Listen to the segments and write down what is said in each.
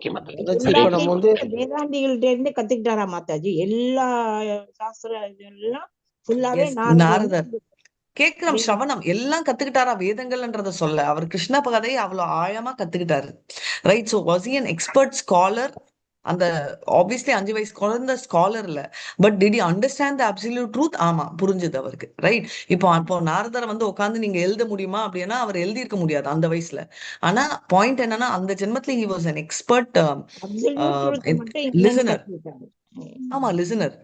Okay Mataji. இப்போ ஹரே நம்ம கிருஷ்ணா. வந்து வேதாந்திகள்ட்ட இருந்து கத்துக்கிட்டாரா மாதாஜி? எல்லா சாஸ்திர இதெல்லாம் ஃபுல்லாவே எஸ், நாரதர் நாரதர் கேட்கிறோம். வேதம். ஸ்ரவணம் எல்லாம் கத்துக்கிட்டாரா வேதங்கள்ன்றத சொல்ல, அவர் கிருஷ்ண கதையை அவ்வளவு ஆழமா கத்துக்கிட்டாரு. Right. So was he an expert scholar? அந்த ஆப்வியஸ்லி 5 வயசு குழந்தை ஸ்காலர் இல்ல, but did you understand the absolute truth? ஆமா, புரிஞ்சது அவருக்கு. ரைட். இப்போ நாரதரை வந்து உட்காந்து நீங்க எழுத முடியுமா அப்படின்னா அவர் எழுதியிருக்க முடியாது அந்த வயசுல. ஆனா பாயிண்ட் என்னன்னா, அந்த ஜென்மத்துல he was an expert absolute truth மட்டும் இங்க இருந்து லிசனர். கத்துக்கிட்டாரு. ஆமா, லிசனர்.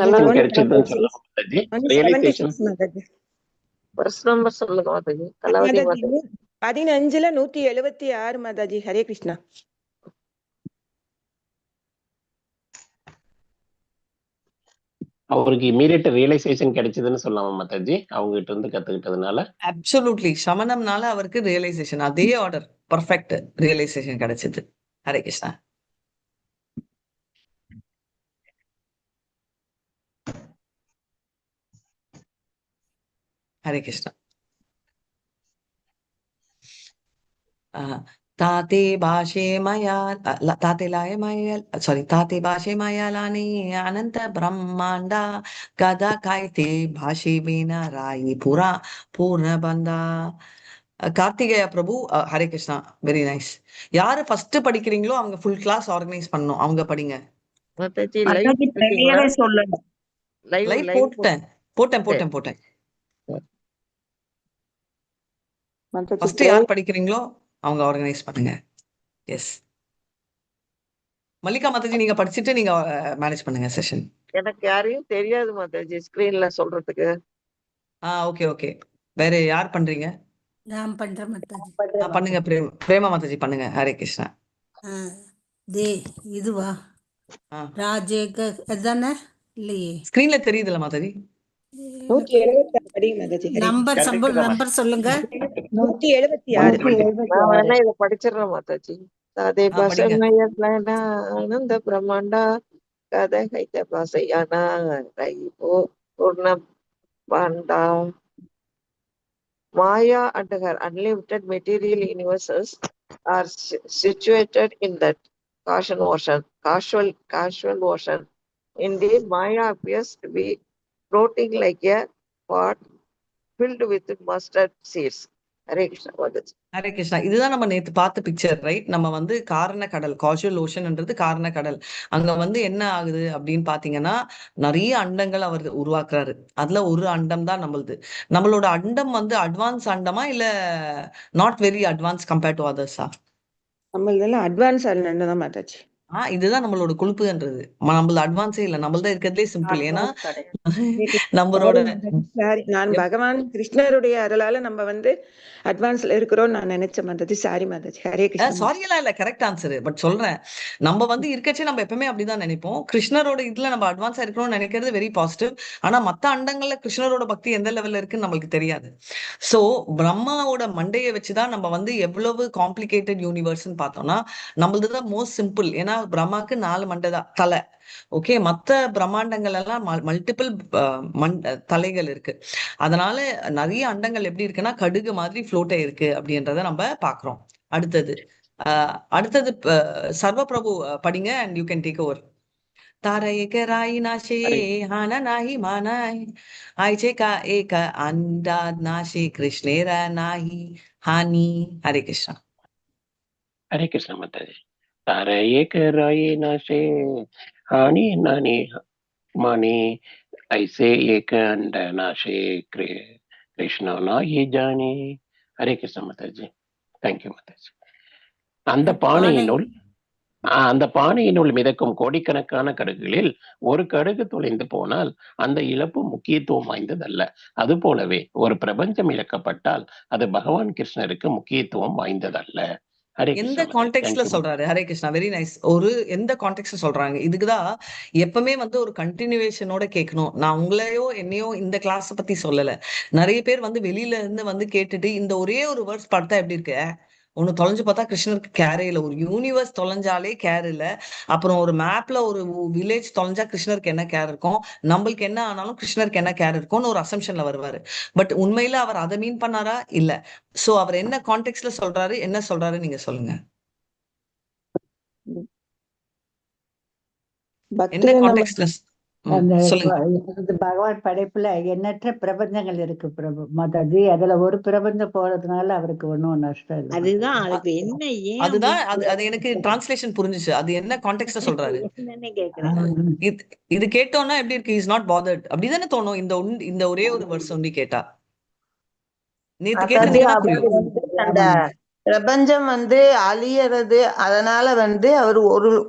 நல்லா மாதாஜி கிடைச்சதுன்னு சொல்லலாம் மாதாஜி. 176 ரியலைசேஷன் மாதாஜி. ஃபர்ஸ்ட் நம்பர் சொல்லுங்க மாதாஜி. கலாவதி மாதாஜி மாதாஜி. 15ல 176 மாதாஜி. ஹரே கிருஷ்ணா. அவருக்கு இமீடியட் ரியலைசேஷன் கிடைச்சதுன்னு சொல்லலாமா மாதாஜி, அவங்க கிட்ட இருந்து கத்துக்கிட்டதுனால? அப்சல்யூட்லி. சமணம்னால அவருக்கு ரியலைசேஷன், அதே ஆர்டர், பர்ஃபெக்ட் ரியலைசேஷன் கிடைச்சது. ஹரே கிருஷ்ணா. ஹரே கிருஷ்ணா. தாத்தே பாஷே மயா தாத்தே லாய மயா சாரி தாத்தே பாஷே மயாலானி அனந்த பிரம்மாண்டா கதா காய்த்தே பாஷே வீணா ராயி புரா பூர்ணபந்தா. கார்த்திகேயா பிரபு, ஹரே கிருஷ்ணா. Very nice. யாரு ஃபர்ஸ்ட் படிக்கிறீங்களோ அவங்க ஃபுல் கிளாஸ் ஆர்கனைஸ் பண்ணணும், அவங்க படிங்க. மாதாஜி லைவ் மாதாஜி இருக்கீங்களா? பெயரே சொல்லல. லைவ் லைவ் லைவ் போட்டேன் போட்டேன் போட்டேன் போட்டேன். மாதாஜி ஃபர்ஸ்ட் யார் படிக்கிறீங்களோ அவங்க ஆர்கனைஸ் பண்ணுங்க. எஸ். மல்லிகா மாதாஜி, நீங்க படிச்சுட்டு நீங்க மேனேஜ் பண்ணுங்க செஷன். எனக்கு யாரையும் தெரியாது மாதாஜி ஸ்கிரீன்ல சொல்றதுக்கு. Okay okay. வேற யார் பண்றீங்க? நான் பண்றேன் மாதாஜி. பண்ணுங்க. பிரேமா மாதாஜி பண்ணுங்க. ஹரே கிருஷ்ணா. தே இதுவா ராஜேக அதானே? இல்லையே, ஸ்கிரீன்ல தெரியுதுல்ல மாதாஜி? 176 படிங்க மாதாஜி. ஹரே நம்பர் Correct தான். நம்பர் சொல்லுங்க. 176. நான் வேணா இதை படிச்சிடுறேன் மாதாஜி. தாதே படிங்க. பாஷமயனா ஆனந்த பிரம்மாண்டா கதை கைத்த பாசையானா ரைபோ பூர்ண Panda Maya and her unlimited material universes are situated in that casual ocean. Indeed, Maya appears to be floating like a pot filled with mustard seeds. Hare Krishna Mataji. Hare Krishna. இதுதான் நம்ம நேத்து பார்த்த பிக்சர். ரைட். நம்ம வந்து காரண கடல், casual ஓஷன்ன்றது காரண கடல். அங்க வந்து என்ன ஆகுது அப்படின்னு பாத்தீங்கன்னா, நிறைய அண்டங்கள் அவர் உருவாக்குறாரு. அதுல ஒரு அண்டம் தான் நம்மளுது. நம்மளோட அண்டம் வந்து அட்வான்ஸ் அண்டமா இல்ல not very advance compared to அதர்ஸா? நம்மளதெல்லாம் அட்வான்ஸ் ஆனது தான் மாதாஜி. இதுதான் நம்மளோட கொழுப்புன்றது. நம்மளது அட்வான்ஸே இல்ல, நம்மளதான் இருக்கிறதுலே சிம்பிள். ஏன்னா நம்மளோட சாரி, நான் பகவான் கிருஷ்ணருடைய அருளால நம்ம வந்து அட்வான்ஸ்ல இருக்கிறோம் நான் நினைச்ச மாதாஜி. சாரி மாதாஜி. ஹரே கிருஷ்ணா. சாரி எல்லாம் இல்ல, கரெக்ட் ஆன்சர். பட் சொல்றேன், நம்ம வந்து இருக்கச்சே நம்ம எப்பவுமே அப்படிதான் நினைப்போம். கிருஷ்ணரோட இதுல நம்ம அட்வான்ஸா இருக்கணும்னு நினைக்கிறது வெரி பாசிட்டிவ். ஆனா மத்த அண்டங்கள்ல கிருஷ்ணரோட பக்தி எந்த லெவல்ல இருக்குன்னு நம்மளுக்கு தெரியாது. சோ பிரம்மாவோட மண்டையை வச்சுதான் நம்ம வந்து எவ்வளவு காம்ப்ளிகேட்டட் யூனிவர்ஸ்ன்னு பார்த்தோம்னா நம்மளதுதான் மோஸ்ட் சிம்பிள். ஏன்னா பிரம்மாக்கு 4 மண்டை தான் தலை. ஓகே. மத்த பிரம்மாண்டங்கள் எல்லாம் மல்டிபிள் தலைகள் இருக்கு. அதனால நிறைய அண்டங்கள் எப்படி இருக்குன்னா கடுகு மாதிரி ஃப்ளோட் ஆயிருக்கு அப்படின்றத நம்ம பாக்குறோம். அடுத்தது சர்வ பிரபு படிங்க and you can take over. तारा एक राई नाशे हाना नाही मानाय आयचे का एक अंडा नाशे कृष्णेरा नाही हानी. हरे कृष्णा. हरे कृष्ण माताजी. तारा एक राये नाशे हानि नानी माने ऐसे एक अंड नाशे कृष्ण ना ये जाने. हरे कृष्ण माताजी. தேங்க்யூ மாதாஜி. அந்த பானையினுள் மிதக்கும் கோடிக்கணக்கான கடுகுகளில் ஒரு கடுகு தொலைந்து போனால் அந்த இழப்பு முக்கியத்துவம் வாய்ந்ததல்ல. அது போலவே ஒரு பிரபஞ்சம் இழக்கப்பட்டால் அது பகவான் கிருஷ்ணருக்கு முக்கியத்துவம் வாய்ந்ததல்ல. எந்த கான்டெக்ட்ல சொல்றாரு? ஹரே கிருஷ்ணா. Very nice. எந்த கான்டெக்ட்ல சொல்றாங்க? இதுக்குதான் எப்பவுமே வந்து ஒரு கண்டினியூவேஷனோட கேட்கணும். நான் உங்களையோ என்னையோ இந்த கிளாஸ் பத்தி சொல்லல. நிறைய பேர் வந்து வெளியில இருந்து வந்து கேட்டுட்டு இந்த ஒரே ஒரு வேர்ட்ஸ் பார்த்தா எப்படி இருக்கு, ஒண்ணு தொலைஞ்சு பார்த்தா கிருஷ்ணருக்கு கேரே இல்ல. ஒரு யூனிவர்ஸ் தொலைஞ்சாலே கேர் இல்ல. அப்புறம் ஒரு மேப்ல ஒரு வில்லேஜ் தொலைஞ்சா கிருஷ்ணருக்கு என்ன கேர் இருக்கும், நம்மளுக்கு என்ன ஆனாலும் கிருஷ்ணருக்கு என்ன கேர் இருக்கும்னு ஒரு அசம்ஷன்ல வருவாரு. பட் உண்மையில அவர் அதை மீன் பண்ணாரா? இல்ல. சோ அவர் என்ன கான்டெக்ட்ல சொல்றாரு, என்ன சொல்றாரு நீங்க சொல்லுங்க. என்ன பக்தியில நம்ம கான்டெக்ட்ல அந்த சொல்லுங்க. இது பகவான் படைப்புல எண்ணற்ற பிரபஞ்சங்கள் இருக்கு பிரபு மாதாஜி. அதுல ஒரு பிரபஞ்சம் போறதுனால அவருக்கு ஒன்றும் நஷ்டம் இல்லை. அதுதான் அதுக்கு என்ன ஏன் அதுதான் அப்படி அது எனக்கு டிரான்ஸ்லேஷன் புரிஞ்சுச்சு. அது என்ன கான்டெக்ட்ல சொல்றாரு என்னன்னு கேக்குறேன். இது கேட்டோம்னா எப்படி இருக்கு, இஸ் நாட் பாதர்ட் அப்படிதானே தோணும். இந்த ஒரே ஒரு வருஷம் ஒண்டி கேட்டா நேத்து மாதாஜி கேட்டிருந்தீங்கன்னா அவர் புரியும். வந்து அந்த பிரபஞ்சம் வந்து அழியறது, அதனால வந்து அவர்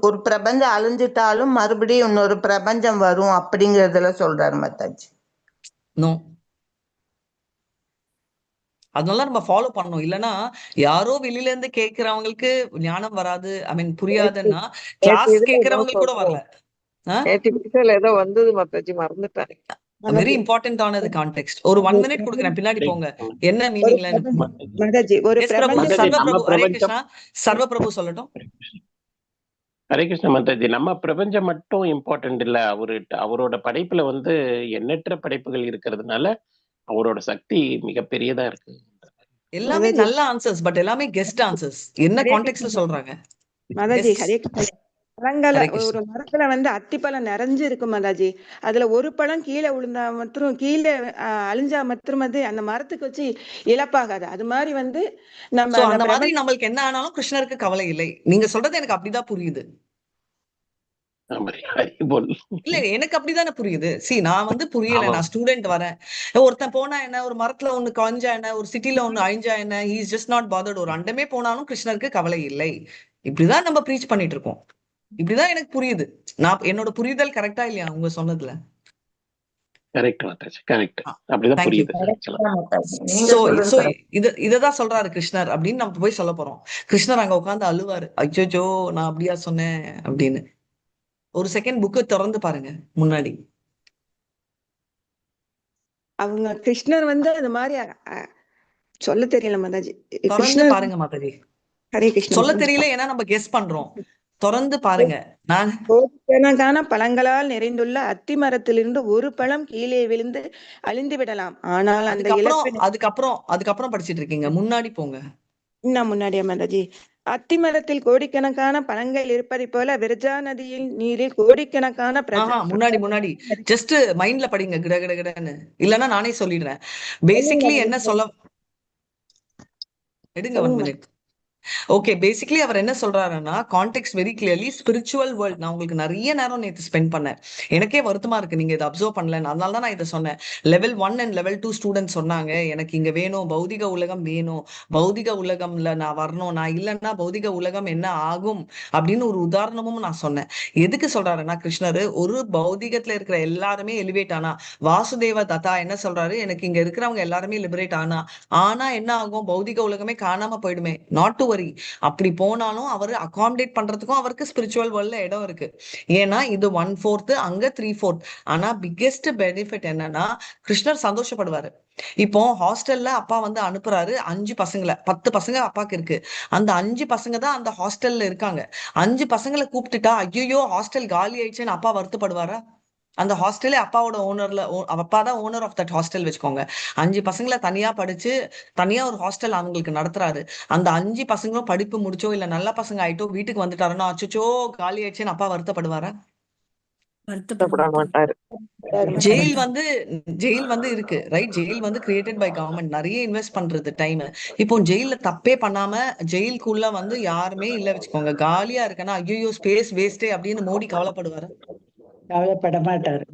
ஒரு பிரபஞ்சம் அழிஞ்சிட்டாலும் மறுபடியும் இன்னொரு பிரபஞ்சம் வரும் அப்படிங்கறதுல சொல்றாரு மாதாஜி. நோ, அதனால நம்ம ஃபாலோ பண்ணணும். இல்லைன்னா யாரோ வெளியில இருந்து கேட்கிறவங்களுக்கு ஞானம் வராது, ஐ மீன் புரியாதுன்னா கிளாஸ் இதுல ஏதோ கேட்கறவங்களுக்கு கூட வரல. நேற்று பிக்சர்ல ஏதோ வந்தது மாதாஜி, மறந்துட்டேன். வெரி இம்பார்ட்டன்டானது கான்டெக்ட். ஒரு 1 minute கொடுக்குறேன், பின்னாடி போங்க. என்ன ஒரு மீனிங்ல மாதாஜி ஒரு எஸ் பிரபு, பிரபஞ்சம் சர்வ நம்ம பிரபு, ஹரே பிரபஞ்சம் கிருஷ்ணா, சர்வ பிரபு சொல்லட்டும். ஹரே கிருஷ்ண மாதாஜி, நம்ம பிரபஞ்சம் மட்டும் இம்பார்ட்டன்ட் இல்ல. அவரோட படைப்புல வந்து எண்ணற்ற படைப்புகள் இருக்கிறதுனால அவரோட சக்தி மிகப்பெரியதா இருக்கு. எல்லாமே மாதாஜி நல்ல ஆன்சர்ஸ், பட் எல்லாமே கெஸ்ட் ஆன்சர்ஸ். என்ன ஹரே கான்டெக்ட்ல கிருஷ்ணா சொல்றாங்க? மாதாஜி எஸ் ஹரே கிருஷ்ணா. பழங்கள ஹரே கிருஷ்ணா. ஒரு மரத்துல வந்து அத்திப்பழம் நிறைஞ்சு இருக்கும் மாதாஜி. அதுல ஒரு பழம் கீழே விழுந்தா மாத்திரம் கீழே அழிஞ்சா மாத்திரம் அது அந்த மரத்துக்கு வச்சு இழப்பாகாது. அது மாதிரி வந்து நம்ம சோ அந்த அந்த மாதிரி பிரபஞ்ச நம்மளுக்கு என்ன ஆனாலும் கிருஷ்ணருக்கு கவலை இல்லை. நீங்க சொல்றது எனக்கு அப்படிதான் புரியுது. இல்ல எனக்கு அப்படிதானே புரியுது. நான் வந்து புரியல, ஆமா. நான் ஸ்டூடெண்ட் வரேன். ஒருத்தன் போனா என்ன, ஒரு மரத்துல ஒண்ணு குறைஞ்சா என்ன, ஒரு சிட்டில ஒண்ணு அழிஞ்சா என்ன, he is just not bothered. ஒரு அண்டமே போனாலும் கிருஷ்ணருக்கு கவலை இல்லை. இப்படிதான் நம்ம ப்ரீச் பண்ணிட்டு இருக்கோம். இப்படிதான் எனக்கு புரியுது. நான் என்னோட புரிதல் கரெக்டா இல்லையா உங்க சொன்னதுல? Correct Mataji, correct. அப்படிதான் தேங்க்யூ. புரியுது. நீங்க சொல்றது இததான் சொல்றாரு கிருஷ்ணர் அப்படின்னு நம்ம போய் சொல்ல போறோம். கிருஷ்ணர் அங்க உட்கார்ந்து அழுவாரு, அச்சோ நான் அப்படியா சொன்னேன் அப்படின்னு. ஒரு செகண்ட் புக்கு திறந்து பாருங்க முன்னாடி. அவங்க கிருஷ்ணர் வந்து அந்த மாதிரி சொல்ல தெரியல மாதாஜி. திறந்து கிருஷ்ணர் பாருங்க மாதாஜி. ஹரே கிருஷ்ணா. சொல்ல தெரியல, ஏன்னா நம்ம கெஸ் பண்றோம். திறந்து பாருங்க. நான் கோடிக்கணக்கான பழங்களால் நிறைந்துள்ள அத்தி மரத்திலிருந்து ஒரு பழம் கீழே விழுந்து அழிந்து விடலாம். ஆனால் அந்த அதுக்கப்புறம் படிச்சிட்டு இருக்கீங்க, முன்னாடி போங்க. இன்னும் முன்னாடியே மாதாஜி. அத்தி மரத்தில் கோடிக்கணக்கான பழங்கள் இருப்பதை போல விரஜா நதியில் நீரில் கோடிக்கணக்கான முன்னாடி ஜஸ்ட் மைண்ட்ல படிங்க கிட கிட கிடன்னு. இல்லன்னா நானே சொல்லிடுறேன். பேசிக்லி என்ன சொல்ல எடுங்க 1 minute. ஓகே, பேசிக்கலி அவர் என்ன சொல்றாருன்னா, contact very clearly spiritual world. நான் உங்களுக்கு நிறைய நேரம் நேற்று ஸ்பெண்ட் பண்ணேன். எனக்கே வருத்தமா இருக்கு நீங்க இதை அப்சர்வ் பண்ணல. அதனால தான் நான் இதை சொன்னேன். லெவல் 1 அண்ட் லெவல் 2 ஸ்டூடெண்ட் சொன்னாங்க, எனக்கு இங்க வேணும், பௌதிக உலகம் வேணும், பௌதிக உலகம்ல நான் வரணும், நான் இல்லைன்னா பௌதிக உலகம் என்ன ஆகும் அப்படின்னு ஒரு உதாரணமும் நான் சொன்னேன். எதுக்கு சொல்றாருன்னா, கிருஷ்ணர் ஒரு பௌதிகத்துல இருக்கிற எல்லாருமே எலிவேட் ஆனா, வாசுதேவ தத்தா என்ன சொல்றாரு, எனக்கு இங்க இருக்கிறவங்க எல்லாருமே லிபரேட் ஆனா என்ன ஆகும், பௌதிக உலகமே காணாம போயிடுமே. Not to worry. அப்படி போனாலும் அவர் அகாமடேட் பண்றதுக்கும் அவருக்கு ஸ்பிரிச்சுவல் வேர்ல்ட்ல இடம் இருக்கு. ஏன்னா இது 1/4, அங்க 3/4. ஆனா பிக்கெஸ்ட் பெனிஃபிட் என்னன்னா, கிருஷ்ணர் சந்தோஷப்படுவாரு. இப்போ ஹாஸ்டல்ல அப்பா வந்து அனுப்புறாரு 5 பசங்களை, 10 பசங்க அப்பாக்கு இருக்கு. அந்த 5 பசங்க தான் அந்த ஹாஸ்டல்ல இருக்காங்க. 5 பசங்களை கூப்பிட்டுட்டா ஐயோ ஹாஸ்டல் காலி ஆயிடுச்சுன்னு அப்பா வருத்தப்படுவாரா? அந்த ஹாஸ்டலே அப்பாவோட அப்பா தான் ஓனர் ஆஃப் தட் ஹாஸ்டல் வச்சுக்கோங்க. 5 பசங்களை தனியா படிச்சு தனியா ஒரு ஹாஸ்டல் அவங்களுக்கு நடத்துறாரு. அந்த 5 பசங்களும் படிப்பு முடிச்சோ இல்ல நல்ல பசங்க ஆயிட்டோ வீட்டுக்கு வந்துட்டாருன்னா அச்சோ காலி ஆயிடுச்சுன்னு அப்பா வருத்தப்படுவாரா? மாட்டாரு. ஜெயில் வந்து இருக்கு ரைட். ஜெயில் வந்து கிரியேட்டட் பை கவர்மெண்ட், நிறைய இன்வெஸ்ட் பண்றது டைம். இப்போ ஜெயில தப்பே பண்ணாம ஜெயிலுக்குள்ள வந்து யாருமே இல்ல வச்சுக்கோங்க, காலியா இருக்கனா ஐயோ ஸ்பேஸ் வேஸ்டே அப்படின்னு மோடி கவலைப்படுவாரு? கவலைப்பட மாட்டாரு.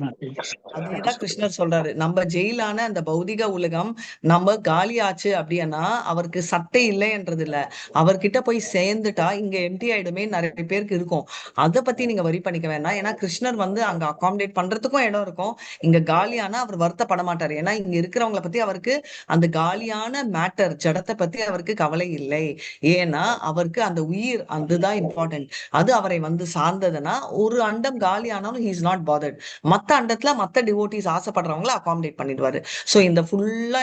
அதேதான் கிருஷ்ணர் சொல்றாரு. நம்ம ஜெயிலான அந்த பௌதிக உலகம் நம்ம காலி ஆச்சு அப்படின்னா அவருக்கு சட்டை இல்லைன்றது இல்ல, அவர்கிட்ட போய் சேர்ந்துட்டா இங்க எம்டி ஆயிடுமே நிறைய பேருக்கு இருக்கும். அதை பத்தி நீங்க வரி பண்ணிக்க வேண்டாம். ஏன்னா கிருஷ்ணர் வந்து அங்க அகாமடேட் பண்றதுக்கும் இடம் இருக்கும். இங்க காலியானா அவர் வருத்தப்பட மாட்டாரு. ஏன்னா இங்க இருக்கிறவங்களை பத்தி அவருக்கு அந்த காலியான மேட்டர் ஜடத்தை பத்தி அவருக்கு கவலை இல்லை. ஏன்னா அவருக்கு அந்த உயிர் அதுதான் இம்பார்ட்டன்ட். அது அவரை வந்து சார்ந்ததுன்னா ஒரு அண்டம் காலி ஆனாலும் ஹி இஸ் நாட் பாதர்ட். மத்த அண்டத்துல மத்த டிவோட்டிஸ் ஆசைப்படுறவங்கள அகாமடேட் பண்ணிடுவாரு. சோ இந்த ஃபுல்லா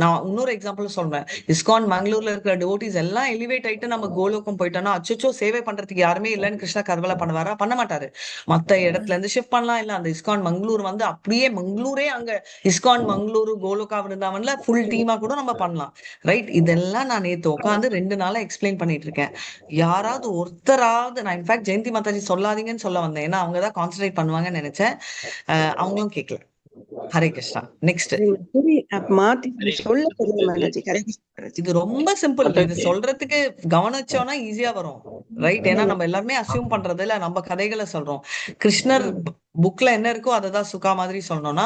நான் இன்னொரு எக்ஸாம்பிள் சொல்றேன். இஸ்கான் மங்களூர்ல இருக்கிற டிவோட்டிஸ் எல்லாம் எலிவேட் ஆயிட்டு நம்ம கோலோகம் போயிட்டோம்னா அச்சோ சேவை பண்றதுக்கு யாருமே இல்லைன்னு கிருஷ்ணா கர்வலை பண்ணுவாரா? பண்ண மாட்டாரு. மத்த இடத்துல இருந்து ஷிஃப்ட் பண்ணலாம். இல்ல அந்த இஸ்கான் மங்களூர் வந்து அப்படியே மங்களூரே அங்க இஸ்கான் மங்களூரு கோலோகா விருந்தாவன்ல ஃபுல் டீமா கூட நம்ம பண்ணலாம். ரைட்? இதெல்லாம் நான் நேத்து உட்காந்து 2 நாளா எக்ஸ்பிளைன் பண்ணிட்டு இருக்கேன். யாராவது ஒருத்தராவது, நான் இன்ஃபேக்ட் ஜெயந்தி மாதாஜி சொல்லாதீங்கன்னு சொல்ல வந்தேன், ஏன்னா அவங்கதான் கான்சன்ட்ரேட் பண்ணுவாங்கன்னு நினைச்சேன். அவங்களும் கேட்கல. ஹரே கிருஷ்ணா. நெக்ஸ்ட். மாத்தி சொல்ல தெரியல மாதாஜி. இது ரொம்ப சிம்பிள். இது சொல்றதுக்கு கவனிச்சோம்னா ஈஸியா வரும். ரைட்? ஏன்னா நம்ம எல்லாருமே அசியூம் பண்றது இல்ல, நம்ம கதைகளை சொல்றோம். கிருஷ்ணர் புக்ல என்ன இருக்கோ அததான் சுகா மாதிரி சொல்லணும்னா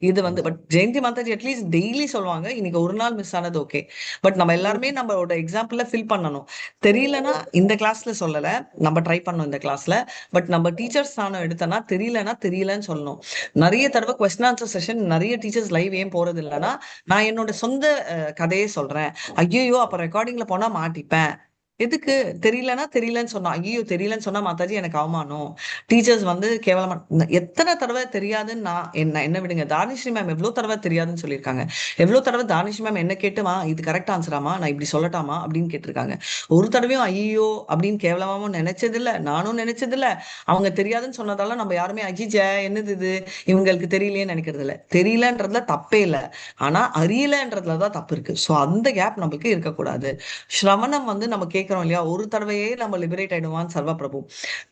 இது வந்து, பட் ஜெயந்தி மாதாஜி அட்லீஸ்ட் டெய்லி சொல்லுவாங்க. இன்னைக்கு ஒரு நாள் மிஸ் ஆனது ஓகே, பட் நம்ம எல்லாருமே நம்மளோட எக்ஸாம்பிள்ல ஃபில் பண்ணணும். தெரியலன்னா இந்த கிளாஸ்ல சொல்லல, நம்ம ட்ரை பண்ணோம் இந்த கிளாஸ்ல. பட் நம்ம டீச்சர்ஸ் ஸ்தானம் எடுத்தோம்னா தெரியலன்னா தெரியலன்னு சொல்லணும். நிறைய தடவை கொஸ்டின் ஆன்சர் செஷன் நிறைய டீச்சர்ஸ் லைவ் ஏன் போறது இல்லைன்னா, நான் என்னோட சொந்த கதையே சொல்றேன். ஐயோ அப்ப ரெக்கார்டிங்ல போனா மாட்டிப்பேன். எதுக்கு? தெரியலன்னு சொன்னா, ஐயோ தெரியலன்னு சொன்னா மாதாஜி எனக்கு அவமானம், டீச்சர்ஸ் வந்து கேவலமா. எத்தனை தடவை தெரியாதுன்னு நான் என்ன விடுங்க, தானிஸ்ரீ மேம் எவ்வளவு தடவை தெரியாதுன்னு சொல்லியிருக்காங்க. எவ்வளவு தடவை தானிஸ்ரீ மேம் என்ன கேட்டுமா இது கரெக்ட் ஆன்சராமா, நான் இப்படி சொல்லட்டாமா அப்படின்னு கேட்டிருக்காங்க. ஒரு தடவையும் ஐயோ அப்படின்னு கேவலமாவும் நினைச்சது இல்ல, நானும் நினைச்சது இல்ல. அவங்க தெரியாதுன்னு சொன்னதால நம்ம யாருமே அஜிஜ என்னது இது இவங்களுக்கு தெரியலையேன்னு நினைக்கிறது இல்ல. தெரியலன்றதுல தப்பே இல்லை, ஆனா அறியலன்றதுலதான் தப்பு இருக்கு. சோ அந்த கேப் நம்மளுக்கு இருக்கக்கூடாது. ஸ்ரவணம் வந்து நம்ம கேட்கிறோம் இல்லையா, ஒரு தடவையே நம்ம லிபரேட் ஆயிடுவான்னு சர்வ பிரபு.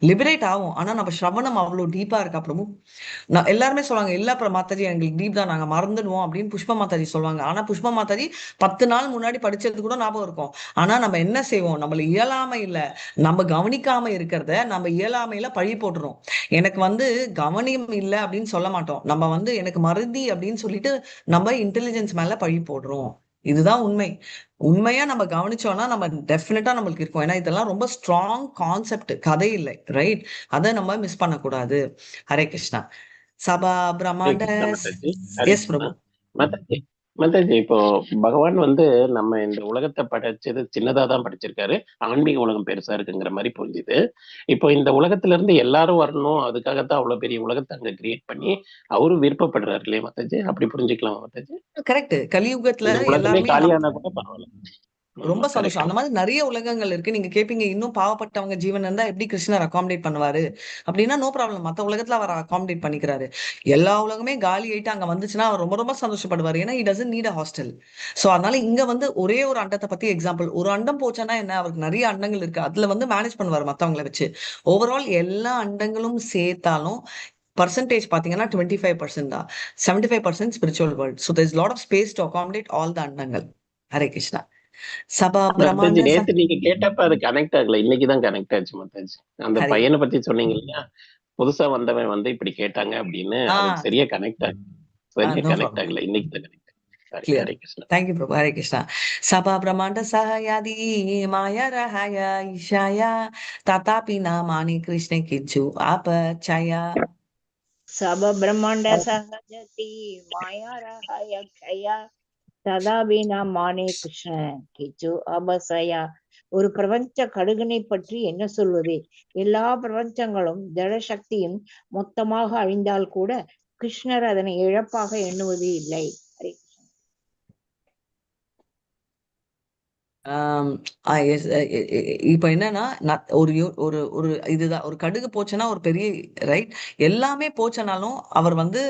லிபரேட் ஆகும், ஆனா நம்ம ஸ்ரவணம் அவ்வளவு டீப்பா இருக்கா பிரபு? எல்லாருமே சொல்லுவாங்க இல்ல மாதாஜி எங்களுக்கு டீப் தான், நாங்க மறந்துடுவோம் அப்படின்னு புஷ்ப மாதாஜி சொல்லுவாங்க. ஆனா புஷ்ப மாதாஜி 10 நாள் முன்னாடி படிச்சது கூட ஞாபகம் இருக்கும். ஆனா நம்ம என்ன செய்வோம், நம்மள இயலாமை இல்ல, நம்ம கவனிக்காம இருக்கிறத நம்ம இயலாமையில பழி போட்டுறோம். எனக்கு வந்து கவனியம் இல்லை அப்படின்னு சொல்ல மாட்டோம். நம்ம வந்து எனக்கு மறதி அப்படின்னு சொல்லிட்டு நம்ம இன்டெலிஜென்ஸ் மேல பழி போடுறோம். இதுதான் உண்மை. உண்மையா நம்ம கவனிச்சோம்னா நம்ம டெஃபினட்டா நம்மளுக்கு இருக்கும். ஏன்னா இதெல்லாம் ரொம்ப ஸ்ட்ராங் கான்செப்ட், கதை இல்லை. ரைட்? அதை நம்ம மிஸ் பண்ணக்கூடாது. ஹரே கிருஷ்ணா. சபா பிரம்மாண்ட. எஸ் பிரபு. மாதாஜி இப்போ பகவான் வந்து நம்ம இந்த உலகத்தை படைச்சது சின்னதா தான் படைச்சிருக்காரு, ஆன்மீக உலகம் பெருசா இருக்குங்கிற மாதிரி புரிஞ்சுது. இப்போ இந்த உலகத்துல இருந்து எல்லாரும் வரணும், அதுக்காகத்தான் அவ்வளவு பெரிய உலகத்தை அங்க கிரியேட் பண்ணி அவரு விருப்பப்படுறாரு இல்லையா மாதாஜி? அப்படி புரிஞ்சுக்கலாம் மாதாஜி? கரெக்ட். கலியுகத்துல எல்லாருமே காலியானா கூட பரவாயில்ல. ரொம்ப சந்தோஷம். அந்த மாதிரி நிறைய உலகங்கள் இருக்கு. நீங்க கேட்பீங்க இன்னும் பாவப்பட்டவங்க ஜீவன் இருந்தா எப்படி கிருஷ்ணர் அகாமடேட் பண்ணுவாரு அப்படின்னா, நோ ப்ராப்ளம். மத்த உலகத்துல அவர் அகாமடேட் பண்ணிக்கிறாரு. எல்லா உலகமே காலி ஆயிட்டு அங்க வந்துச்சுன்னா அவர் ரொம்ப ரொம்ப சந்தோஷப்படுவாரு. ஏன்னா he doesn't need a hostel. So அதனால இங்க வந்து ஒரே ஒரு அண்டத்தை பத்தி எக்ஸாம்பிள், ஒரு அண்டம் போச்சுன்னா என்ன, அவருக்கு நிறைய அண்டங்கள் இருக்கு, அதுல வந்து மேனேஜ் பண்ணுவார் மத்தவங்களை வச்சு. ஓவரால் எல்லா அண்டங்களும் சேர்த்தாலும் பர்சன்டேஜ் பாத்தீங்கன்னா 25% தான். 75% spiritual world. So there is lot of space to accommodate all the அண்டங்கள். ஹரே கிருஷ்ணா. சபா பிரம்மாண்ட. நேத்து நீங்க கேட்டப்ப அது கனெக்ட் ஆகல, இன்னைக்குதான் கனெக்ட் ஆச்சு மாதாஜி. அந்த பையனை பத்தி சொன்னீங்க இல்லையா, புதுசா வந்தவன் வந்து இப்படி கேட்டாங்க அப்படின்னு, அதுக்கு சரியா கனெக்ட் ஆகல. சரியா கனெக்ட் ஆகல, இன்னைக்கு தான் கனெக்ட். ஹரே கிருஷ்ணா. தேங்க்யூ பிரபு. ஹரே கிருஷ்ணா. சபா பிரம்மாண்ட சஹயாதி மாயா ரஹாய ஈஷாயா ததாபி நாமானி கிருஷ்ண கிச்சு ஆபச்சயா. சப பிரம்மாண்ட சஹஜதி மாயா ரஹாய க்ஷயா ததாபினா மானே கிருஷ்ண கிச்சு அபசயா. ஒரு பிரபஞ்ச கடுகனை பற்றி என்ன சொல்வது? எல்லா பிரபஞ்சங்களும் ஜடசக்தியும் மொத்தமாக அழிந்தால் கூட கிருஷ்ணர் அதனை இழப்பாக எண்ணுவது இல்லை. இப்ப என்னன்னா ஒரு ஒரு இதுதான், ஒரு கடுகு போச்சுன்னா ஒரு பெரிய ரைட், எல்லாமே போச்சனாலும் அவர் வந்து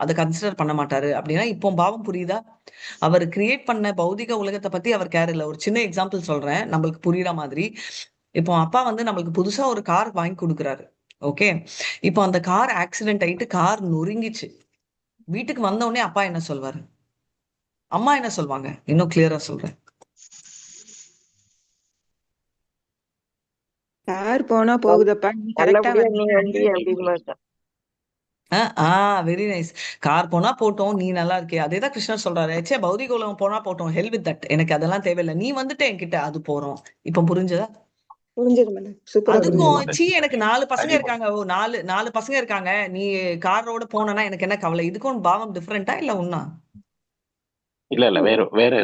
அதை கன்சிடர் பண்ண மாட்டாரு அப்படின்னா இப்போ பாவம் புரியுதா? அவர் கிரியேட் பண்ண பௌதிக உலகத்தை பத்தி அவர் கேர் இல்லை. ஒரு சின்ன எக்ஸாம்பிள் சொல்றேன் நம்மளுக்கு புரியுற மாதிரி. இப்போ அப்பா வந்து நம்மளுக்கு புதுசா ஒரு கார் வாங்கி கொடுக்குறாரு. ஓகே, இப்போ அந்த கார் ஆக்சிடென்ட் ஆயிட்டு கார் நொறுங்கிச்சு. வீட்டுக்கு வந்த உடனே அப்பா என்ன சொல்வாரு, அம்மா என்ன சொல்வாங்க? இன்னும் கிளியரா சொல்றேன். கார் போனா போகுதப்பா, நீ கரெக்டா வெரி நைஸ். கார் போனா போட்டோம், நீ நல்லா இருக்கியா? அதேதான் கிருஷ்ணர் சொல்றாரு. சே பௌதிக உலகம் போனா போட்டோம், ஹெல் வித் தட், எனக்கு அதெல்லாம் தேவையில்லை, நீ வந்துட்டு என்கிட்ட அது போறோம். இப்ப புரிஞ்சதா? அதுக்கும் சி எனக்கு 4 பசங்க இருக்காங்க, நாலு பசங்க இருக்காங்க, நீ காரோட போனா எனக்கு என்ன கவலை? இதுக்கும் பாவம் டிஃபரெண்டா இல்ல ஒண்ணா? இல்ல வேற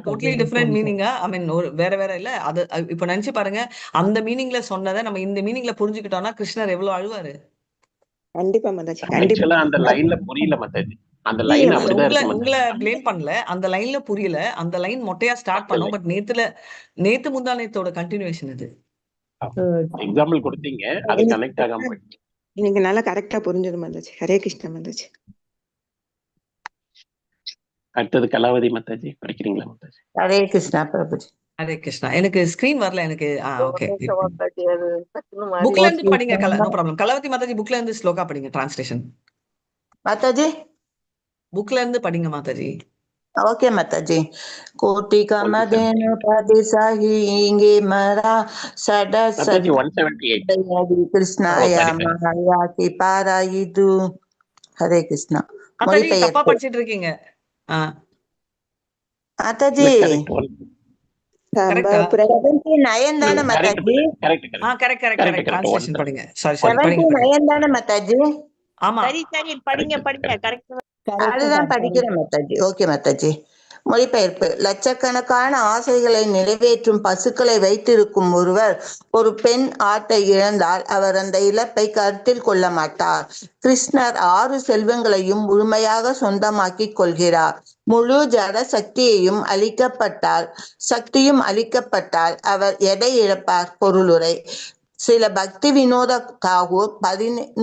டோட்டலி டிஃபரெண்ட் மீனிங்கா? ஐ மீன் வேற இல்ல. அது இப்ப நினைச்சு பாருங்க, அந்த மீனிங்ல சொன்னதை நம்ம இந்த மீனிங்ல புரிஞ்சுக்கிட்டோம்னா கிருஷ்ணர் எவ்வளவு அழுவாரு. கண்டிப்பா மாதாஜி, கண்டிப்பா. ஆக்சுவலா அந்த லைன்ல புரியல மாதாஜி. அந்த புரியல லைன் மாதாஜி. அப்படிதான் இருக்கு மாதாஜி. உங்களை ப்ளேம் பண்ணல, அந்த லைன்ல புரியல, அந்த லைன் மொட்டையா ஸ்டார்ட் பண்ணோம். பட் நேத்து முந்தா நேத்தோட கண்டினியூவேஷன் இது. எக்ஸாம்பிள் கொடுத்தீங்க, அது கனெக்ட் ஆகாம போயிடுச்சு. இன்னைக்கு நல்லா கரெக்டா புரிஞ்சது மாதாஜி. ஹரே கிருஷ்ணா மாதாஜி. அடுத்தது கலாவதி மாதாஜி, படிக்கிறீங்களா மாதாஜி? ஹரே கிருஷ்ணா பிரபுஜி. ஹரே கிருஷ்ணா. எனக்கு ஸ்கிரீன் வரல எனக்கு. ஓகே, மாதாஜி, அது டக்குன்னு மாறி புக்ல இருந்து படிங்க. No problem. கலாவதி மாதாஜி புக்ல இருந்து ஸ்லோகா படிங்க, டிரான்ஸ்லேஷன் மாதாஜி புக்ல இருந்து படிங்க மாதாஜி. ओके माता जी। कोटि का मदेन पदिसाही इंगे मरा सदा மாதாஜி 178. कृष्णाया माया की पारा इदु। हरे कृष्णा। மாதாஜி தப்பா படிச்சிட்டு இருக்கீங்க. माता जी கரெக்ட்டா? 79 தான மாதாஜி? கரெக்ட். டிரான்ஸ்லேஷன் படிங்க. சாரி 79 தான மாதாஜி? ஆமா. சரி படிங்க கரெக்ட். அதுதான் படிக்கிறேன் மாதாஜி. ஓகே மாதாஜி. மொழிபெயர்ப்பு. லட்சக்கணக்கான ஆசைகளை நிறைவேற்றும் பசுக்களை வைத்திருக்கும் ஒருவர் ஒரு பெண் ஆட்டை இழந்தால் அவர் அந்த இழப்பை கருத்தில் கொள்ள மாட்டார். கிருஷ்ணர் 6 செல்வங்களையும் முழுமையாக சொந்தமாக்கி கொள்கிறார். முழு ஜட சக்தியும் அளிக்கப்பட்டால் அவர் எதை இழப்பார்? பொருளுரை. சில பக்தி வினோத தாகூர்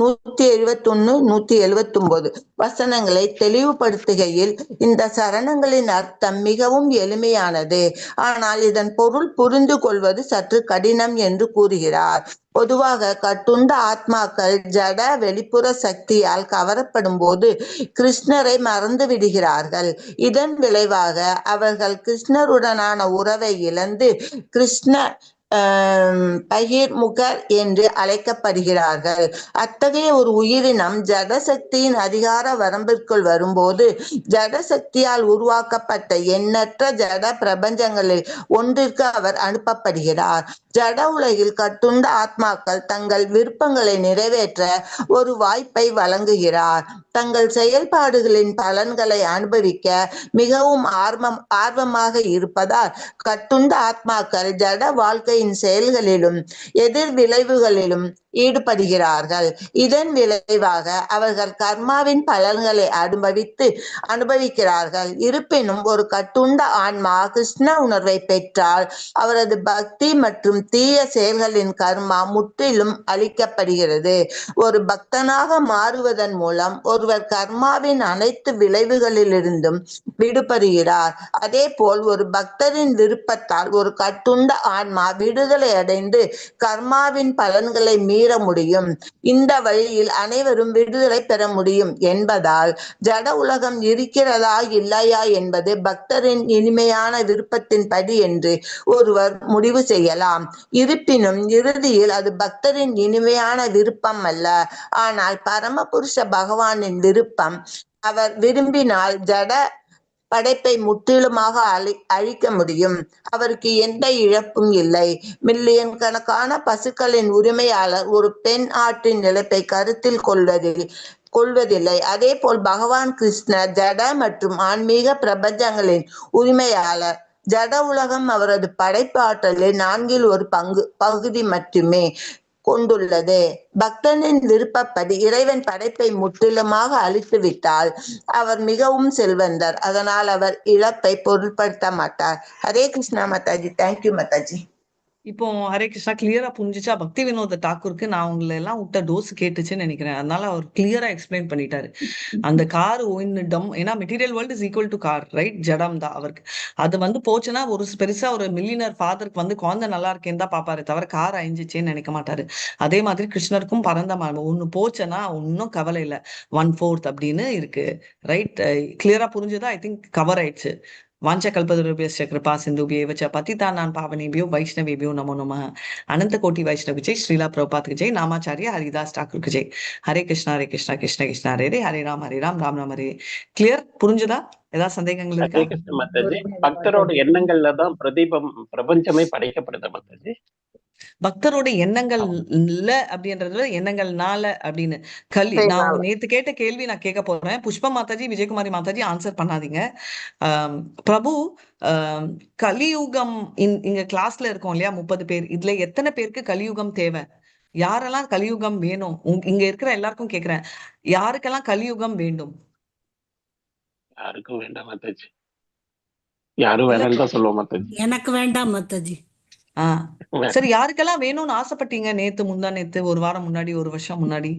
171, 179 வசனங்களை தெளிவுபடுத்துகையில், இந்த சரணங்களின் அர்த்தம் மிகவும் எளிமையானது, ஆனால் இதன் பொருள் புரிந்து கொள்வது சற்று கடினம் என்று கூறுகிறார். பொதுவாக கட்டுண்ட ஆத்மாக்கள் ஜட வெளிப்புற சக்தியால் கவரப்படும் போது கிருஷ்ணரை மறந்து விடுகிறார்கள். இதன் விளைவாக அவர்கள் கிருஷ்ணருடனான உறவை இழந்து கிருஷ்ண பகிர்முகர் என்று அழைக்கப்படுகிறார்கள். அத்தகைய ஒரு உயிரினம் ஜடசக்தியின் அதிகார வரம்பிற்குள் வரும்போது ஜடசக்தியால் உருவாக்கப்பட்ட எண்ணற்ற ஜட பிரபஞ்சங்களில் ஒன்றிற்கு அவர் அனுப்பப்படுகிறார். ஜட உலகில் கட்டுண்ட ஆத்மாக்கள் தங்கள் விருப்பங்களை நிறைவேற்ற ஒரு வாய்ப்பை வழங்குகிறார். தங்கள் செயல்பாடுகளின் பலன்களை அனுபவிக்க மிகவும் ஆர்வமாக இருப்பதால் கட்டுண்ட ஆத்மாக்கள் ஜட வாழ்க்கையின் செயல்களிலும் எதிர் விளைவுகளிலும் ஈடுபடுகிறார்கள். இதன் விளைவாக அவர்கள் கர்மாவின் பலன்களை அனுபவிக்கிறார்கள். இருப்பினும் ஒரு கட்டுண்ட ஆன்மா கிருஷ்ண உணர்வை பெற்றால் அவரது பக்தி மற்றும் தீய செயல்களின் கர்மா முற்றிலும் அழிக்கப்படுகிறது. ஒரு பக்தனாக மாறுவதன் மூலம் ஒருவர் கர்மாவின் அனைத்து விளைவுகளிலிருந்தும் விடுபடுகிறார். அதே போல் ஒரு பக்தரின் விருப்பத்தால் ஒரு கட்டுண்ட ஆன்மா விடுதலை அடைந்து கர்மாவின் பலன்களை மீற முடியும். இந்த வழியில் அனைவரும் விடுதலை பெற முடியும் என்பதால் ஜட உலகம் இருக்கிறதா இல்லையா என்பது பக்தரின் இனிமையான விருப்பத்தின் படி என்று ஒருவர் முடிவு செய்யலாம். இருப்பினும் இறுதியில் அது பக்தரின் இனிமையான விருப்பம் அல்ல, ஆனால் பரமபுருஷ பகவானின் விருப்பம். அவர் விரும்பினால் ஜட படைப்பை முற்றிலுமாக அழிக்க முடியும். அவருக்கு எந்த இழப்பும் இல்லை. மில்லியன் கணக்கான பசுக்களின் உரிமையாளர் ஒரு பெண் ஆட்டின் இழப்பை கருத்தில் கொள்வதில்லை. அதே போல் பகவான் கிருஷ்ணர் ஜட மற்றும் ஆன்மீக பிரபஞ்சங்களின் உரிமையாளர். ஜட உலகம் அவரது படைப்பு ஆற்றலில் 1/4 பகுதி மட்டுமே கொண்டுள்ளது. பக்தனின் விருப்பப்படி இறைவன் படைப்பை முற்றிலுமாக அழித்துவிட்டால் அவர் மிகவும் செல்வந்தர். அதனால் அவர் இழப்பை பொருட்படுத்த மாட்டார். ஹரே கிருஷ்ணா மாதாஜி. தேங்க்யூ மாதாஜி. இப்போ ஹரே கிருஷ்ணா கிளியரா புரிஞ்சுச்சா? பக்தி வினோத தாக்கூருக்கு நான் உங்களை எல்லாம் விட்ட டோஸ் கேட்டுச்சுன்னு நினைக்கிறேன். அதனால அவர் கிளியரா எக்ஸ்பிளைன் பண்ணிட்டாரு. அந்த கார் ஓயின்னுடம், ஏன்னா material world is equal to car, right? ஜடம் தான் அவருக்கு. அது போச்சுன்னா ஒரு பெருசா ஒரு மில்லியனர் ஃபாதருக்கு குழந்தை நல்லா இருக்கேன்னு தான் பாப்பாரு, தவிர கார் அழிஞ்சிச்சேன்னு நினைக்க மாட்டாரு. அதே மாதிரி கிருஷ்ணருக்கும் பரந்த ஒண்ணு போச்சுன்னா ஒன்னும் கவலை இல்லை, 1/4 அப்படின்னு இருக்கு, ரைட்? கிளியரா புரிஞ்சுதா? ஐ திங்க் கவர் ஆயிடுச்சு. வாஞ்ச கல்பதருபியஸ்ய கிருபா சிந்துபியேவ ச பதிதானான் பாவனேபியோ வைஷ்ணவேபியோ நமோ நமः. அனந்த கோட்டி வைஷ்ணவ ஜெய். ஸ்ரீலா பிரபுபாத் ஜெய். நாமாச்சாரிய ஹரிதாஸ் டாக்கூருக்கு ஜெய். ஹரே கிருஷ்ணா கிருஷ்ண கிருஷ்ண ஹரே ஹரே, ஹரே ராம் ராம் ராம் ஹரே. கிளியர்? புரிஞ்சுதா? ஏதாவது சந்தேகங்கள் இருக்கா? பக்தரோட எண்ணங்கள்ல தான் பிரபஞ்சமே படைக்கப்படுது மாதாஜி. பக்தரோட எண்ணங்கள் இல்ல அப்படின்றதுல எண்ணங்கள்னால அப்படின்னு நான் நேத்து கேட்ட கேள்வி நான் கேட்க போறேன். புஷ்பா மாதாஜி, விஜயகுமாரி மாதாஜி ஆன்சர் பண்ணாதீங்க. பிரபு, கலியுகம் இங்க கிளாஸ்ல இருக்கோம் இல்லையா, 30 பேர். இதுல எத்தனை பேருக்கு கலியுகம் தேவை? யாரெல்லாம் கலியுகம் வேணும்? இங்க இருக்கிற எல்லாருக்கும் கேக்குறேன், யாருக்கெல்லாம் கலியுகம் வேண்டும்? யாருக்கும் வேண்டாம் மாதாஜி. யாரும் இல்ல வேணாம்னு தான் சொல்லுவோம் மாதாஜி. எனக்கு வேண்டாம் மாதாஜி. சரி, யாருக்கெல்லாம் வேணும்னு ஆசைப்பட்டீங்க நேத்து, முந்தா நேத்து, ஒரு வாரம் முன்னாடி, ஒரு வருஷம் முன்னாடி?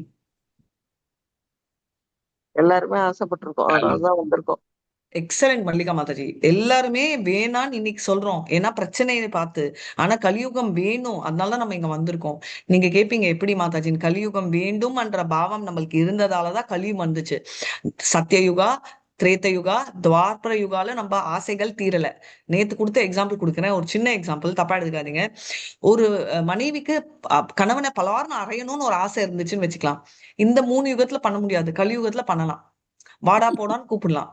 எல்லாருமே ஆசைப்பட்டிருக்கோம், அதனாலதான் வந்திருக்கோம். எக்ஸலென்ட் மல்லிகா மாதாஜி. எல்லாருமே வேணான்னு இன்னைக்கு சொல்றோம், ஏன்னா பிரச்சனையை பார்த்து. ஆனா கலியுகம் வேணும், அதனால நம்ம இங்க வந்திருக்கோம். நீங்க கேட்பீங்க எப்படி மாதாஜி, கலியுகம் வேண்டும் என்ற பாவம் நம்மளுக்கு இருந்ததாலதான் கலியுகம் வந்துச்சு. சத்தியயுகா, திரேதயுகா, துவாபர யுகால நம்ம ஆசைகள் தீரல. நேத்து கொடுத்த எக்ஸாம்பிள் கொடுக்குறேன், ஒரு சின்ன எக்ஸாம்பிள், தப்பா எடுத்துக்காதீங்க. ஒரு மனைவிக்கு கணவனை பலார்னு அறையணும்னு ஒரு ஆசை இருந்துச்சுன்னு வச்சுக்கலாம். இந்த 3 யுகத்துல பண்ண முடியாது, கலியுகத்துல பண்ணலாம். வாடா போடான்னு கூப்பிடலாம்.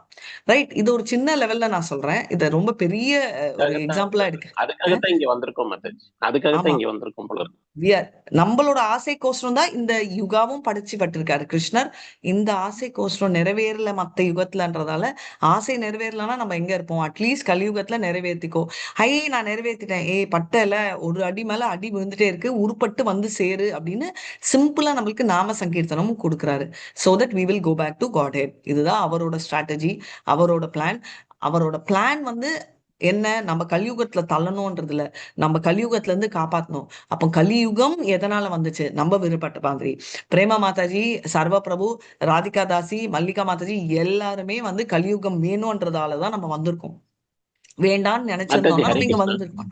ரைட்? இது ஒரு சின்ன லெவல்ல நான் சொல்றேன், இத ரொம்ப பெரிய ஒரு எக்ஸாம்பிளா எடுக்க. அதுக்காகத்தான் இங்க வந்திருக்கோம் மாதாஜி. அதுக்காகத்தான் இங்க வந்திருக்கோம் போல இருக்கு. நம்மளோட ஆசைக்கோசரம் தான் இந்த யுகாவும் படைச்சுப்பட்டிருக்காரு கிருஷ்ணர். இந்த ஆசைக்கோசரம் நிறைவேறல மத்த யுகத்துலன்றதால, ஆசை நிறைவேறலன்னா நம்ம எங்க இருப்போம்? அட்லீஸ்ட் கலியுகத்துல நிறைவேற்றிக்கோ. நான் நிறைவேற்றிட்டேன், பட்டல ஒரு அடி மேல அடி விழுந்துட்டே இருக்கு, உருப்பட்டு வந்து சேரு அப்படின்னு சிம்பிளா நம்மளுக்கு நாம சங்கீர்த்தனமும் கொடுக்குறாரு. So that we will go back to Godhead. இதுதான் அவரோட ஸ்ட்ராட்டஜி, அவரோட பிளான். அவரோட பிளான் வந்து என்ன? நம்ம கலியுகத்துல தள்ளணும்ன்றதுல, நம்ம கலியுகத்துல இருந்து காப்பாத்தணும். அப்ப கலியுகம் எதனால வந்துச்சு? நம்ம விருப்பப்பட்ட மாதிரி. பிரேமா மாதாஜி, சர்வ பிரபு, ராதிகா தாசி, மல்லிகா மாதாஜி எல்லாருமே வந்து கலியுகம் வேணும்ன்றதாலதான் நம்ம வந்திருக்கோம். வேண்டான்னு நினைச்சிருந்தோம்னா நம்ம இங்க வந்திருக்கோம்.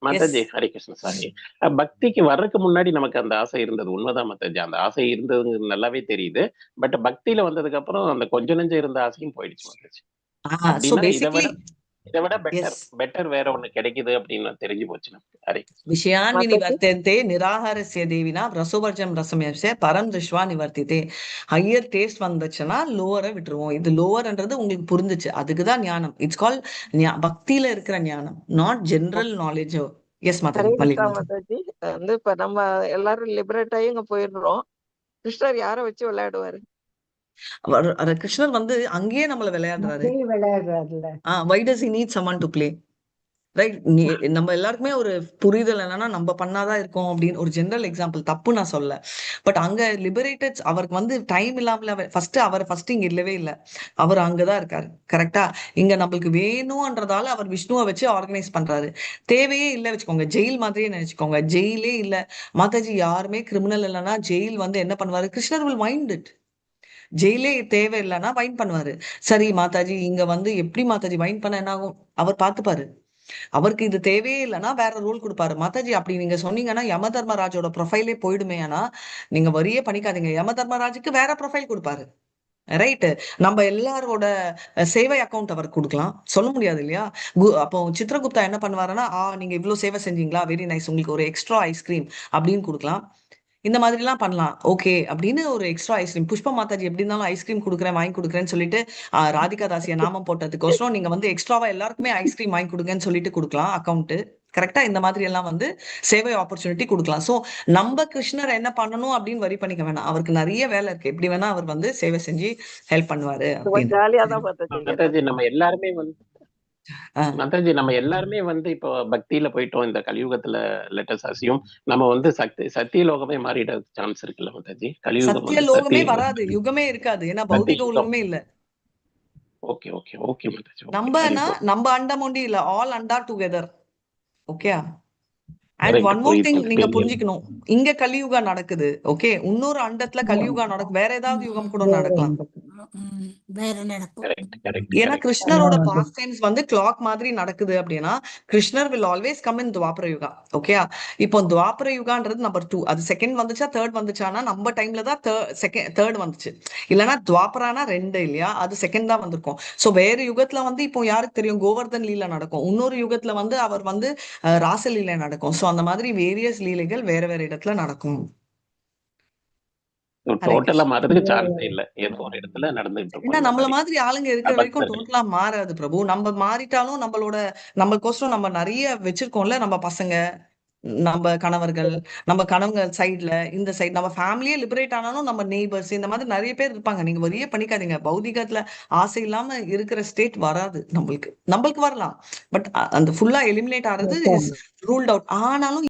மாதாஜி ஹரி கிருஷ்ண சாரி. பக்திக்கு வர்றதுக்கு முன்னாடி நமக்கு அந்த ஆசை இருந்தது உண்மைதான் மாதாஜி. அந்த ஆசை இருந்தது நல்லாவே தெரியுது. பட் பக்தியில வந்ததுக்கு அப்புறம் அந்த கொஞ்ச நெஞ்சம் இருந்த ஆசையும் போயிடுச்சு மாதாஜி. அப்படின்னா இதை விட பெட்டர் வேற ஒண்ணு கிடைக்குது அப்படின்னு தெரிஞ்சு போச்சு நமக்கு. ஹரி விஷயான் நிவர்த்தந்தே நிராகாரஸ்ய தேவினா ரசோவர்ஜம் ரசமயஸ்ய பரம் திருஷ்வா நிவர்த்தித்தே. ஹையர் டேஸ்ட் வந்துச்சுன்னா லோவரை விட்டுருவோம். இது லோவர்ன்றது உங்களுக்கு புரிஞ்சுச்சு, அதுக்குதான் ஞானம். இட்ஸ் கால் பக்தியில இருக்கிற ஞானம், நாட் ஜெனரல் நாலேஜ். எஸ் மாதாஜி. மாதாஜி வந்து இப்ப நம்ம எல்லாரும் லிபரேட் ஆகி இங்க போயிடுறோம். கிருஷ்ணர் யாரை வச்சு விளையாடுவாரு? கிருஷ்ணர் வந்து அங்கேயே நம்மள விளையாடுறாரு. why does he need someone to play? Right? நம்ம எல்லாருக்குமே ஒரு புரிதல் என்னன்னா, நம்ம பண்ணாதான் இருக்கோம் அப்படின்னு ஒரு ஜெனரல் எக்ஸாம்பிள், தப்பு நான் சொல்ல. பட் அங்க லிபரேட்டட் அவருக்கு வந்து டைம் இல்லாமல அவர் ஃபர்ஸ்ட் இங்க இல்லவே இல்லை, அவர் அங்கதான் இருக்காரு. கரெக்டா? இங்க நம்மளுக்கு வேணும்ன்றதால அவர் விஷ்ணுவை வச்சு ஆர்கனைஸ் பண்றாரு. தேவையே இல்லை வச்சுக்கோங்க, ஜெயில் மாதிரியே நினைச்சுக்கோங்க. ஜெயிலே இல்ல மாதாஜி, யாருமே கிரிமினல் இல்லைன்னா ஜெயில் வந்து என்ன பண்ணுவாரு? கிருஷ்ணர் will wind it. ஜெயிலே தேவை இல்லைன்னா வைன் பண்ணுவாரு. சரி மாதாஜி, இங்க வந்து எப்படி மாதாஜி வைன் பண்ண என்ன ஆகும்? அவர் பார்த்துப்பாரு. அவருக்கு இது தேவையே இல்லைன்னா வேற ரூல் கொடுப்பாரு. மாதாஜி அப்படி நீங்க சொன்னீங்கன்னா யம தர்மராஜோட ப்ரொஃபைலே போயிடுமே. ஆனா நீங்க வரியே பண்ணிக்காதீங்க, யம தர்மராஜுக்கு வேற ப்ரொஃபைல் கொடுப்பாரு. ரைட்டு? நம்ம எல்லாரோட சேவை அக்கௌண்ட் அவருக்கு கொடுக்கலாம், சொல்ல முடியாது இல்லையா? அப்போ சித்ரகுப்தா என்ன பண்ணுவாருன்னா, நீங்க இவ்வளவு சேவை செஞ்சீங்களா, வெரி நைஸ், உங்களுக்கு ஒரு எக்ஸ்ட்ரா ஐஸ்கிரீம் அப்படின்னு கொடுக்கலாம். இந்த மாதிரி எல்லாம் பண்ணலாம். ஓகே அப்படின்னு ஒரு எக்ஸ்ட்ரா ஐஸ்கிரீம். புஷ்பா மாதாஜி எப்படி இருந்தாலும் ஐஸ்கிரீம் கொடுக்குறேன், வாங்கி கொடுக்குறேன்னு சொல்லிட்டு ராதிகா தாசிய நாமம் போட்டதுக்கோசரம் நீங்க வந்து எக்ஸ்ட்ராவா எல்லாருக்குமே ஐஸ்கிரீம் வாங்கி கொடுங்கன்னு சொல்லிட்டு கொடுக்கலாம் அக்கௌண்ட். கரெக்டா? இந்த மாதிரி எல்லாம் வந்து சேவை ஆப்பர்ச்சுனிட்டி கொடுக்கலாம். சோ நம்ம கிருஷ்ணர் என்ன பண்ணணும் அப்படின்னு வரி பண்ணிக்க வேணாம், அவருக்கு நிறைய வேலை இருக்கு. எப்படி வேணா அவர் வந்து சேவை செஞ்சு ஹெல்ப் பண்ணுவாரு. மாதாஜி நம்ம எல்லாருமே வந்து மாதாஜி நம்ம எல்லாருமே வந்து இப்போ பக்தியில போயிட்டோம். இந்த கலியுகத்துல லெட்டஸ் அசியும் நம்ம வந்து சத்திய லோகமே மாறிட சான்ஸ் இருக்குல்ல மாதாஜி? கலியுகம் சத்திய லோகமே வராது, யுகமே இருக்காது, ஏன்னா பௌதிக உலகமே இல்ல. Okay okay okay Mataji. நம்ம அண்டம் ஒண்டி இல்ல, ஆல் அண்டா together. Okay? And one more thing நீங்க புரிஞ்சுக்கணும், இங்க கலியுகா நடக்குது. ஓகே? இன்னொரு அண்டத்துல கலியுகா நடக்கும், வேற ஏதாவது யுகம் கூட நடக்கலாம். ஏன்னா கிருஷ்ணரோட பாஸ்ட் டைம்ஸ் வந்து கிளாக் மாதிரி நடக்குது அப்படின்னா, கிருஷ்ணர் will always come in Dvapara Yuga. Okay? இப்போ துவாபர யுகான்றது நம்பர் 2, அது செகண்ட் வந்துச்சா தேர்ட் வந்துச்சானா நம்ம டைம்ல தான் தேர்ட் வந்துச்சு. இல்லைன்னா துவாபரானா 2 இல்லையா, அது செகண்ட் தான் வந்திருக்கும். சோ வேற யுகத்துல வந்து இப்போ யாருக்கு தெரியும், கோவர்தன் லீலை நடக்கும். இன்னொரு யுகத்துல வந்து அவர் வந்து ராசலீலை நடக்கும். சோ அந்த மாதிரி வேரியஸ் லீலைகள் வேற வேற இடத்துல நடக்கும். டோட்டலா மாறதுக்கு சான்ஸ் இல்ல, ஏதோ ஒரு இடத்துல நடந்துட்டு இருக்கும். ஏன்னா நம்மள மாதிரி ஆளுங்க இருக்கிற வரைக்கும் டோட்டலா மாறாது பிரபு. நம்ம மாறிட்டாலும் நம்மளுக்கோசரம் நம்ம நிறைய வச்சிருக்கோம்ல, நம்ம பசங்க, நம்ம கணவர்கள், நம்ம கணவங்க சைட்ல, இந்த சைடு நம்ம ஃபேமிலியே லிபரேட் ஆனாலும் நம்ம நெய்பர்ஸ், இந்த மாதிரி நிறைய பேர் இருப்பாங்க. நீங்க வரியே பண்ணிக்காதீங்க, பௌதிகத்துல ஆசை இல்லாம இருக்கிற ஸ்டேட் வராது. நம்மளுக்கு வரலாம், பட் அந்த ஃபுல்லா எலிமினேட் ஆறது இஸ் ரூல்ட் அவுட். ஆனாலும்